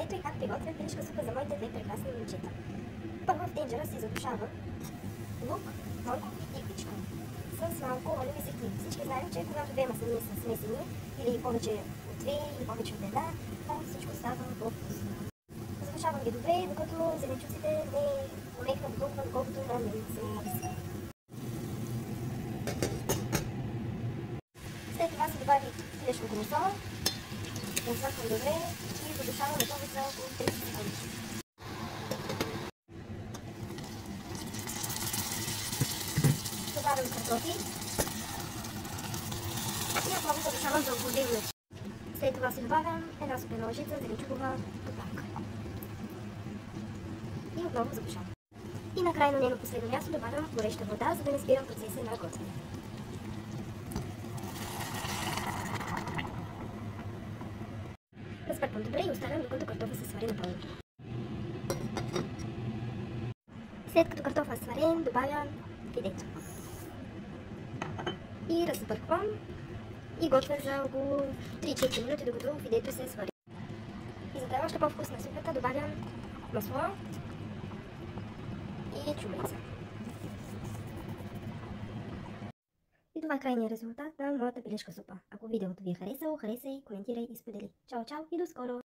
Ето и как приготвя пилешка супа за моите две прекрасни момчета. Първо в тенджера си задушавам лук, морков и тиквичка с малко олио и зехтин. Всички знаем, че когато две маслини са смесени или повече от две или повече от една, всичко става по-вкусно. Задушавам ги добре, докато зеленчуците не омекнат толкова, колкото на мен се иска. След това се добави пилешкото месо, размахвам добре и задушавам готово за около 30 секунди. Добавям картофи и отново задушавам за около 2 минути. След това си добавям една супена лъжица зеленчукова добавка. И отново задушавам. И накрая, но не на последно място, добавям гореща вода, за да не спирам процеса на готвене. Разпърквам добре и оставям докато картофа се свари напълно. След като картофа е сварен, добавям фидето. И разпърквам и готвя за около 3-4 минути, докато фидето се свари. И за да е още по-вкусна супата, добавям масло и чубрица. И това е крайният резултат на моята пилешка супа. Ако видеото ви е харесало, харесай, коментирай и сподели. Чао, чао и до скоро!